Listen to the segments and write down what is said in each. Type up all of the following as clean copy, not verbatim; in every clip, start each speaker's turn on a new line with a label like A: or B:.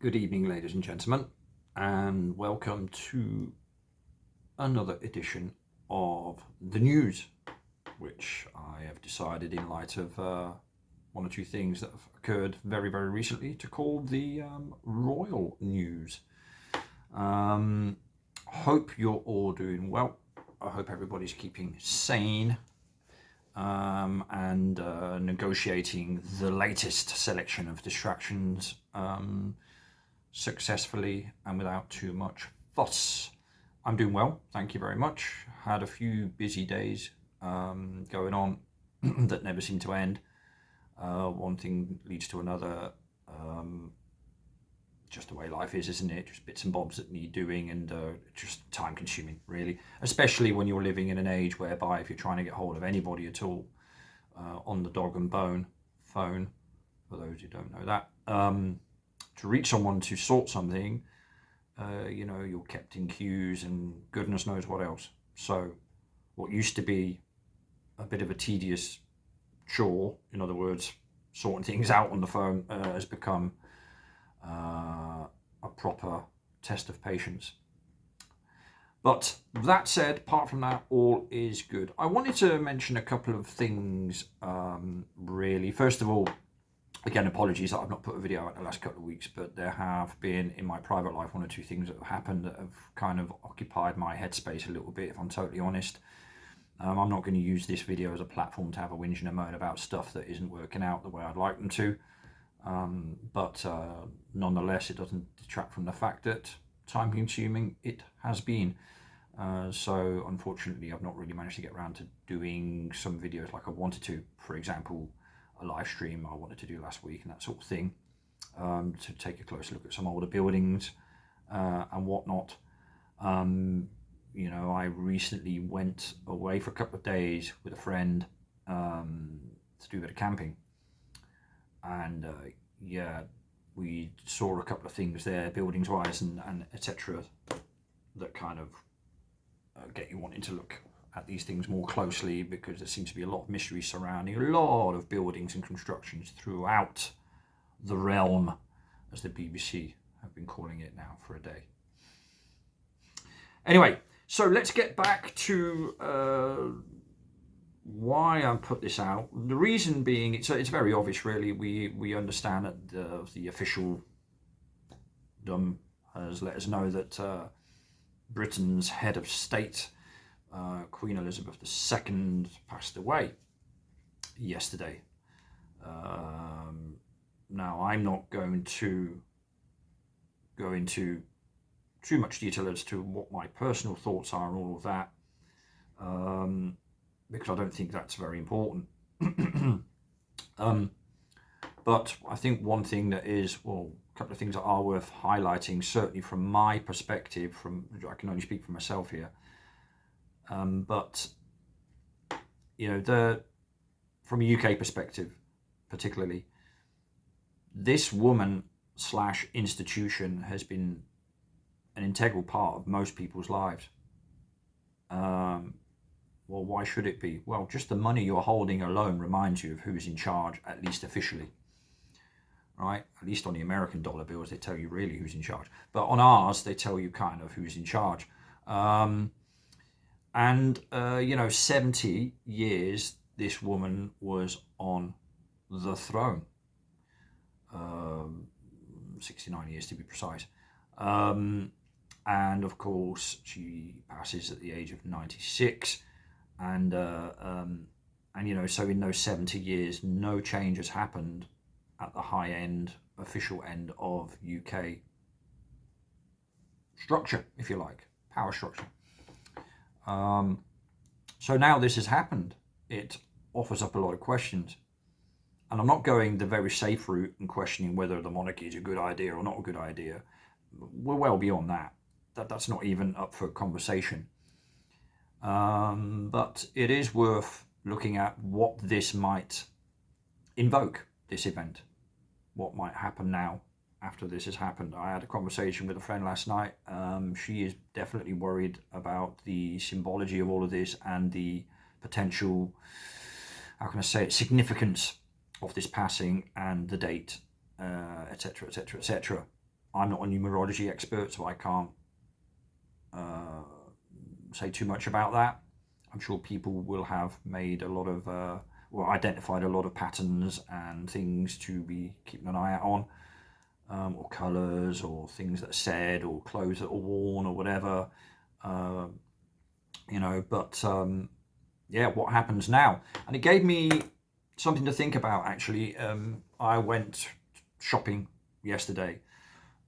A: Good evening, ladies and gentlemen, and welcome to another edition of the news, which I have decided, in light of one or two things that have occurred very, very recently, to call the royal news. Hope you're all doing well. I hope everybody's keeping sane and negotiating the latest selection of distractions successfully and without too much fuss. I'm doing well, thank you very much. Had a few busy days going on that never seem to end. One thing leads to another. Just the way life is, isn't it? Just bits and bobs that need doing, and just time consuming, really. Especially when you're living in an age whereby, if you're trying to get hold of anybody at all on the dog and bone phone, for those who don't know that, to reach someone to sort something, you're kept in queues and goodness knows what else. So what used to be a bit of a tedious chore, in other words, sorting things out on the phone, has become a proper test of patience. But that said, apart from that, all is good. I wanted to mention a couple of things, really. First of all, again, apologies that I've not put a video out the last couple of weeks, but there have been, in my private life, one or two things that have happened that have kind of occupied my headspace a little bit, if I'm totally honest. I'm not going to use this video as a platform to have a whinge and a moan about stuff that isn't working out the way I'd like them to. But nonetheless, it doesn't detract from the fact that time-consuming it has been. So unfortunately, I've not really managed to get around to doing some videos like I wanted to. For example, a live stream I wanted to do last week and that sort of thing, to take a closer look at some older buildings and whatnot. I recently went away for a couple of days with a friend to do a bit of camping, and we saw a couple of things there, buildings wise and etc., that kind of get you wanting to look at these things more closely, because there seems to be a lot of mystery surrounding a lot of buildings and constructions throughout the realm, as the BBC have been calling it now for a day. Anyway, so let's get back to why I put this out. The reason being, it's very obvious, really. We understand that the official has let us know that Britain's head of state, Queen Elizabeth II, passed away yesterday. Now, I'm not going to go into too much detail as to what my personal thoughts are and all of that, because I don't think that's very important. But I think one thing that is, a couple of things that are worth highlighting, certainly from my perspective, I can only speak for myself here, but from a UK perspective, particularly, this woman / institution has been an integral part of most people's lives. Well, why should it be? Well, just the money you're holding alone reminds you of who's in charge, at least officially. Right? At least on the American dollar bills, they tell you really who's in charge. But on ours, they tell you kind of who's in charge. 70 years this woman was on the throne. 69 years to be precise. And of course, she passes at the age of 96. And so in those 70 years, no change has happened at the high end, official end of UK structure, if you like, power structure. So now this has happened. It offers up a lot of questions. And I'm not going the very safe route and questioning whether the monarchy is a good idea or not a good idea. We're well beyond that. That's not even up for conversation. But it is worth looking at what this might invoke, this event. What might happen now after this has happened. I had a conversation with a friend last night. She is definitely worried about the symbology of all of this and the potential, significance of this passing and the date, etc., etc., etc. I'm not a numerology expert, so I can't say too much about that. I'm sure people will have made a lot of, or identified a lot of patterns and things to be keeping an eye out on, or colours, or things that are said, or clothes that are worn, or whatever. But yeah, what happens now? And it gave me something to think about, actually. I went shopping yesterday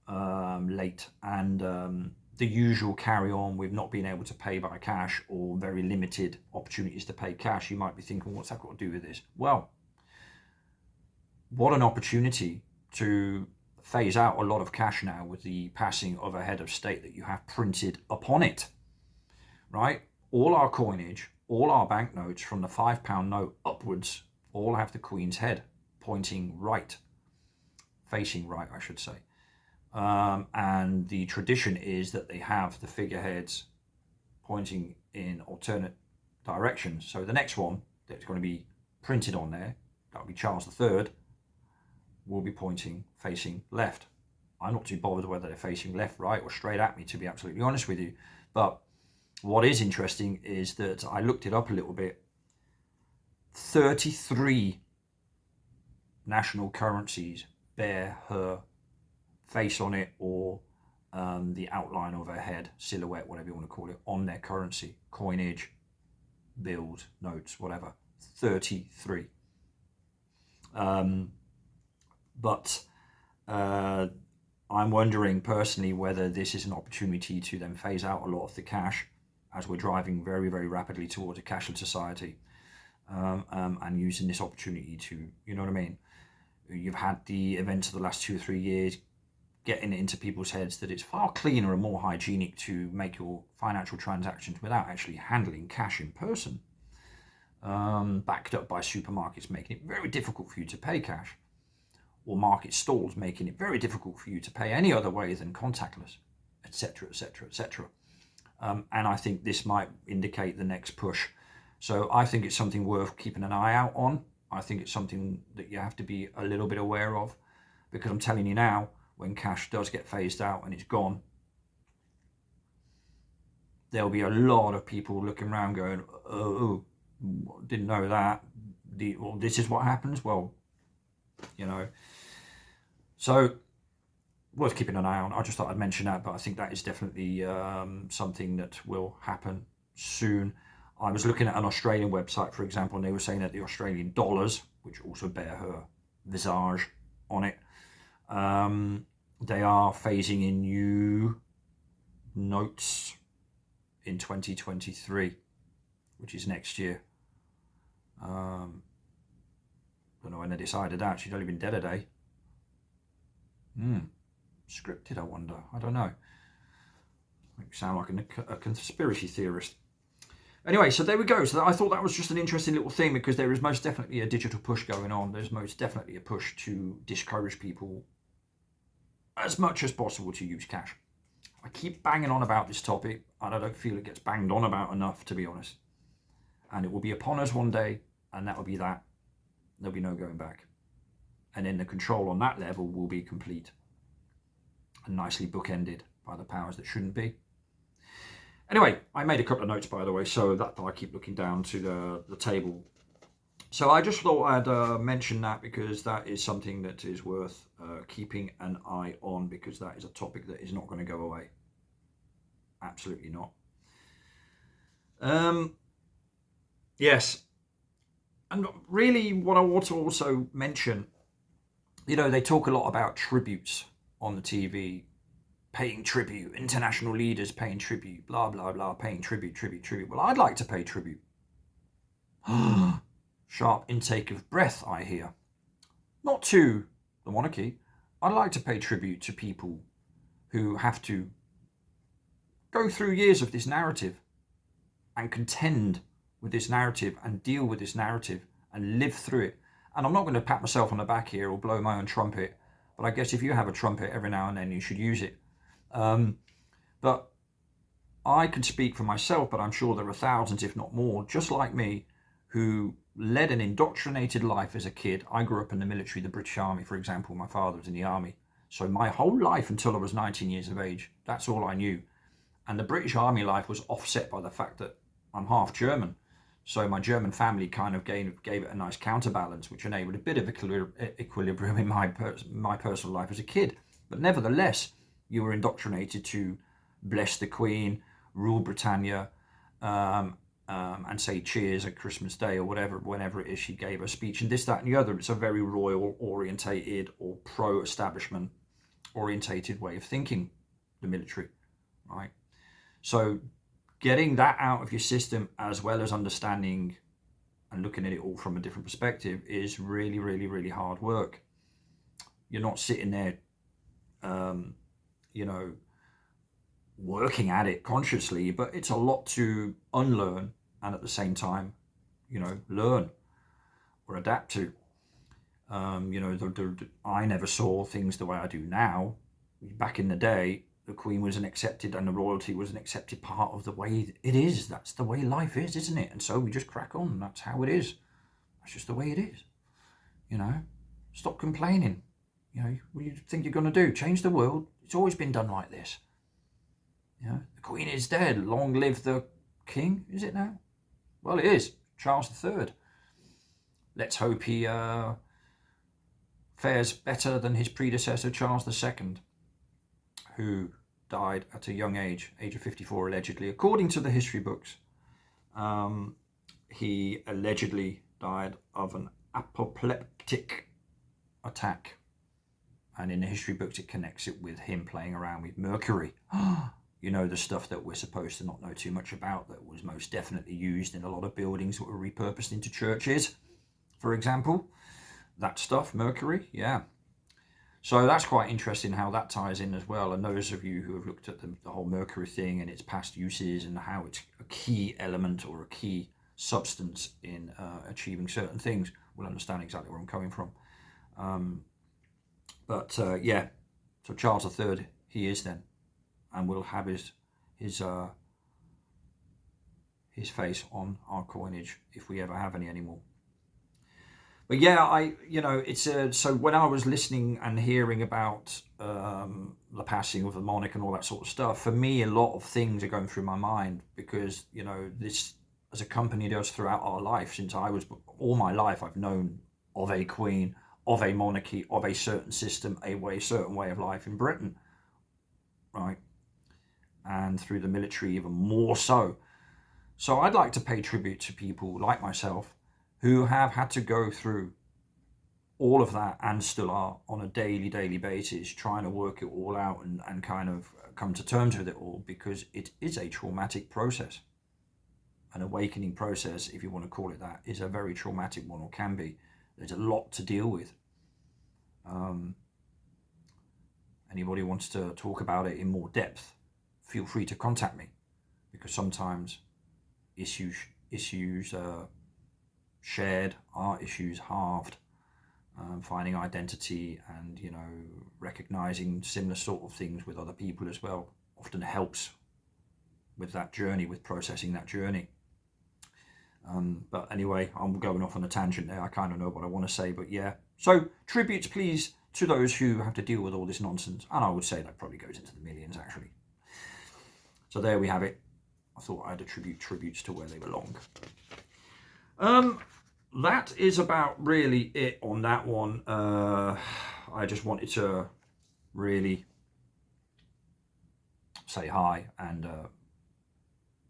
A: late, and the usual carry on with not being able to pay by cash or very limited opportunities to pay cash. You might be thinking, what's that got to do with this? Well, what an opportunity to phase out a lot of cash now with the passing of a head of state that you have printed upon it, right? All our coinage, all our banknotes from the £5 note upwards, all have the Queen's head pointing right, facing right, I should say. And the tradition is that they have the figureheads pointing in alternate directions. So the next one that's going to be printed on there, that'll be Charles III, will be pointing, facing left. I'm not too bothered whether they're facing left, right, or straight at me, to be absolutely honest with you. But what is interesting is that I looked it up a little bit. 33 national currencies bear her face on it, or the outline of her head, silhouette, whatever you want to call it, on their currency, coinage, bills, notes, whatever. 33. But I'm wondering personally whether this is an opportunity to then phase out a lot of the cash as we're driving very, very rapidly towards a cashless society, and using this opportunity to, you know what I mean? You've had the events of the last 2 or 3 years getting it into people's heads that it's far cleaner and more hygienic to make your financial transactions without actually handling cash in person, backed up by supermarkets making it very difficult for you to pay cash, or market stalls making it very difficult for you to pay any other way than contactless, etc., etc., etc. And I think this might indicate the next push. So I think it's something worth keeping an eye out on. I think it's something that you have to be a little bit aware of, because I'm telling you now, when cash does get phased out and it's gone, there'll be a lot of people looking around going, oh, didn't know that. Well, this is what happens. Well, so worth keeping an eye on. I just thought I'd mention that, but I think that is definitely something that will happen soon. I was looking at an Australian website, for example, and they were saying that the Australian dollars, which also bear her visage on it, they are phasing in new notes in 2023, which is next year. Don't know when they decided that. She's only been dead a day. Scripted, I wonder. I don't know. Make me sound like a conspiracy theorist. Anyway, so there we go. So I thought that was just an interesting little thing, because there is most definitely a digital push going on. There's most definitely a push to discourage people as much as possible to use cash. I keep banging on about this topic, and I don't feel it gets banged on about enough, to be honest. And it will be upon us one day, and that will be that. There'll be no going back. And then the control on that level will be complete and nicely bookended by the powers that shouldn't be. Anyway, I made a couple of notes, by the way, so that I keep looking down to the table. So I just thought I'd mention that, because that is something that is worth keeping an eye on, because that is a topic that is not going to go away. Absolutely not. Yes. And really what I want to also mention, they talk a lot about tributes on the TV, paying tribute, international leaders paying tribute, blah, blah, blah, paying tribute. Well, I'd like to pay tribute. Sharp intake of breath, I hear. Not to the monarchy. I'd like to pay tribute to people who have to go through years of this narrative and contend with this narrative and deal with this narrative and live through it. And I'm not going to pat myself on the back here or blow my own trumpet, but I guess if you have a trumpet every now and then, you should use it. But I can speak for myself, but I'm sure there are thousands, if not more, just like me, who led an indoctrinated life as a kid. I grew up in the military, the British Army, for example. My father was in the army. So my whole life until I was 19 years of age, that's all I knew. And the British Army life was offset by the fact that I'm half German. So my German family kind of gave it a nice counterbalance, which enabled a bit of equilibrium in my personal life as a kid. But nevertheless, you were indoctrinated to bless the Queen, rule Britannia, and say cheers at Christmas Day or whatever, whenever it is she gave a speech, and this, that, and the other. It's a very royal orientated or pro-establishment orientated way of thinking, the military, right? So getting that out of your system, as well as understanding and looking at it all from a different perspective, is really, really, really hard work. You're not sitting there, working at it consciously, but it's a lot to unlearn and at the same time, learn or adapt to. I never saw things the way I do now. Back in the day, the Queen was an accepted, and the royalty was an accepted part of the way it is. That's the way life is, isn't it? And so we just crack on. That's how it is. That's just the way it is. Stop complaining. What do you think you're going to do? Change the world? It's always been done like this. The Queen is dead. Long live the King. Is it now? Well, it is. Charles III. Let's hope he fares better than his predecessor, Charles II, who died at a young age of 54, allegedly. According to the history books, he allegedly died of an apoplectic attack. And in the history books, it connects it with him playing around with mercury. The stuff that we're supposed to not know too much about, that was most definitely used in a lot of buildings that were repurposed into churches, for example. That stuff, mercury, yeah. So that's quite interesting how that ties in as well. And those of you who have looked at the whole mercury thing and its past uses and how it's a key element or a key substance in achieving certain things will understand exactly where I'm coming from. So Charles III, he is then, and will have his face on our coinage if we ever have any anymore. But yeah, so when I was listening and hearing about the passing of the monarch and all that sort of stuff, for me, a lot of things are going through my mind, because, this has accompanied us throughout our life. Since all my life, I've known of a queen, of a monarchy, of a certain system, certain way of life in Britain, right? And through the military even more so. So I'd like to pay tribute to people like myself who have had to go through all of that and still are on a daily basis trying to work it all out and kind of come to terms with it all, because it is a traumatic process. An awakening process, if you want to call it that, is a very traumatic one, or can be. There's a lot to deal with. Anybody wants to talk about it in more depth, feel free to contact me, because sometimes issues shared are issues halved. Finding identity and recognizing similar sort of things with other people as well often helps with that journey, with processing that journey. But anyway, I'm going off on a tangent there. I kind of know what I want to say, but yeah. So tributes, please, to those who have to deal with all this nonsense, and I would say that probably goes into the millions, actually. So there we have it. I thought I'd attribute tributes to where they belong. That is about really it on that one. I just wanted to really say hi and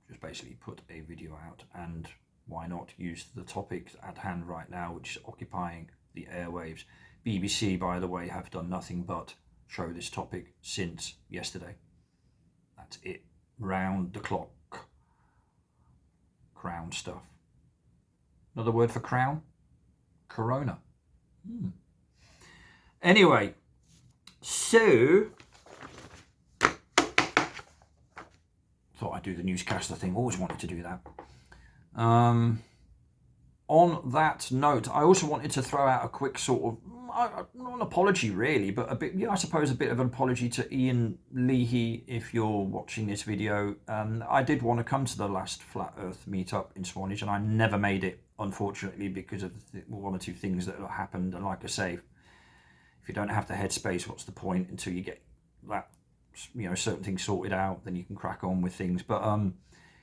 A: just basically put a video out, and why not use the topic at hand right now, which is occupying the airwaves. BBC, by the way, have done nothing but show this topic since yesterday. That's it. Round the clock. Crown stuff. Another word for crown? Corona. Anyway, so thought I'd do the newscaster thing. Always wanted to do that. On that note, I also wanted to throw out a quick sort of, not an apology really, but a bit, I suppose a bit of an apology to Ian Leahy if you're watching this video. I did want to come to the last Flat Earth meetup in Swanage, and I never made it, unfortunately, because of one or two things that happened. And like I say, if you don't have the headspace, what's the point until you get that, certain things sorted out? Then you can crack on with things. But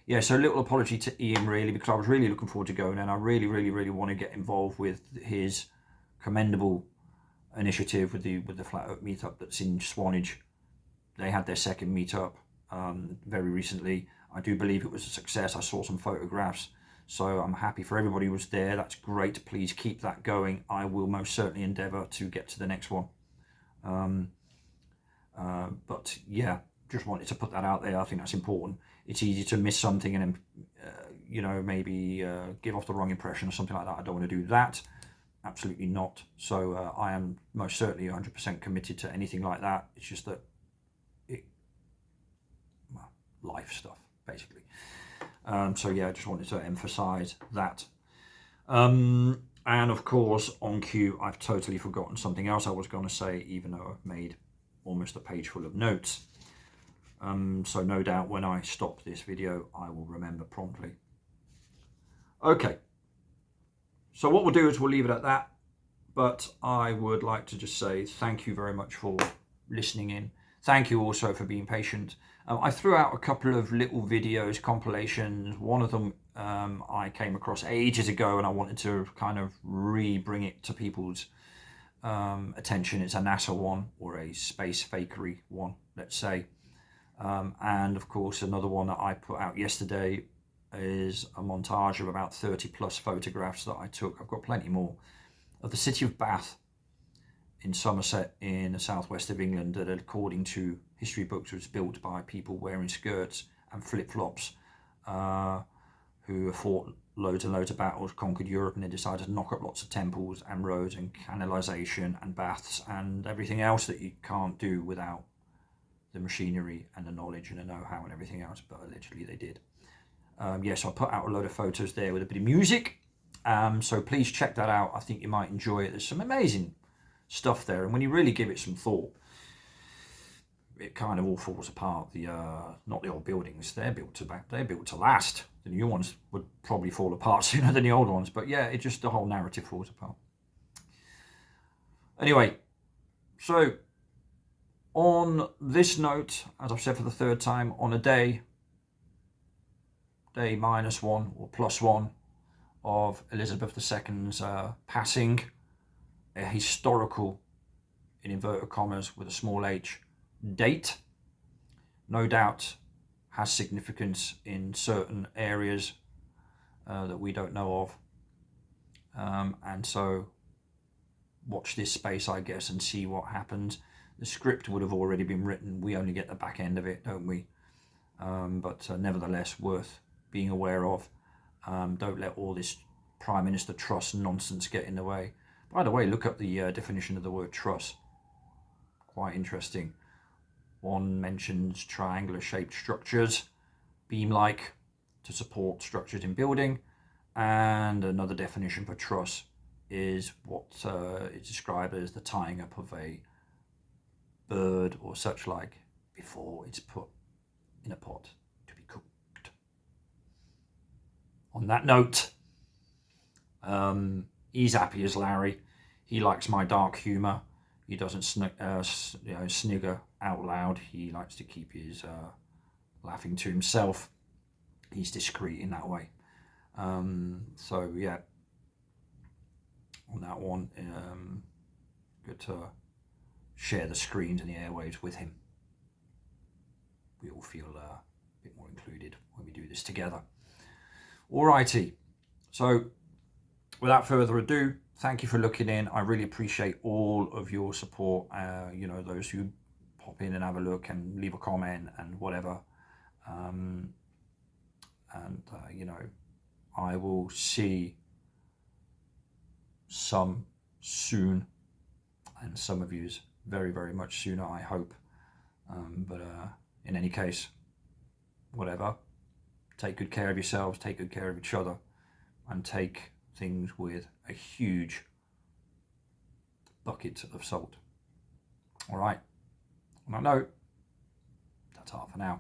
A: yeah, so little apology to Ian really, because I was really looking forward to going, and I really, really, really want to get involved with his commendable initiative with the Flat Earth meetup that's in Swanage. They had their second meetup very recently. I do believe it was a success. I saw some photographs, so I'm happy for everybody who was there. That's great. Please keep that going. I will most certainly endeavour to get to the next one. But yeah, just wanted to put that out there. I think that's important. It's easy to miss something and then, maybe give off the wrong impression or something like that. I don't want to do that. Absolutely not. So I am most certainly 100% committed to anything like that. It's just that life stuff, basically. So yeah, I just wanted to emphasize that. And of course, on cue, I've totally forgotten something else I was going to say, even though I've made almost a page full of notes. So no doubt when I stop this video, I will remember promptly. Okay. So what we'll do is we'll leave it at that. But I would like to just say thank you very much for listening in. Thank you also for being patient. I threw out a couple of little videos, compilations. One of them I came across ages ago, and I wanted to kind of bring it to people's attention. It's a NASA one, or a space fakery one, let's say. And of course, another one that I put out yesterday is a montage of about 30 plus photographs that I took. I've got plenty more, of the city of Bath in Somerset in the southwest of England, that according to history books was built by people wearing skirts and flip-flops who fought loads and loads of battles, conquered Europe, and they decided to knock up lots of temples and roads and canalisation and baths and everything else that you can't do without the machinery and the knowledge and the know-how and everything else, but allegedly they did. Yes, I put out a load of photos there with a bit of music, so please check that out. I think you might enjoy it. There's some amazing stuff there, and when you really give it some thought, it kind of all falls apart. Not the old buildings, they're built to last. The new ones would probably fall apart sooner than the old ones, but yeah, the whole narrative falls apart. Anyway, so on this note, as I've said for the third time, on a day -1 or +1 of Elizabeth II's passing, a historical, in inverted commas with a small h, date, no doubt has significance in certain areas that we don't know of. And so watch this space, I guess, and see what happens. The script would have already been written. We only get the back end of it, don't we? But nevertheless, worth being aware of. Don't let all this Prime Minister Truss nonsense get in the way. By the way, look up the definition of the word truss. Quite interesting. One mentions triangular shaped structures, beam-like, to support structures in building. And another definition for truss is what is described as the tying up of a bird or such like before it's put in a pot to be cooked. On that note, he's happy as Larry. He likes my dark humour. He doesn't snigger out loud. He likes to keep his laughing to himself. He's discreet in that way. So yeah, on that one, good to share the screens and the airwaves with him. We all feel a bit more included when we do this together. Alrighty, so without further ado, thank you for looking in. I really appreciate all of your support. Those who pop in and have a look and leave a comment and whatever. I will see some soon, and some of yous very, very much sooner, I hope. But in any case, whatever. Take good care of yourselves, take good care of each other, and take things with a huge bucket of salt. All right. On that note, that's all for now.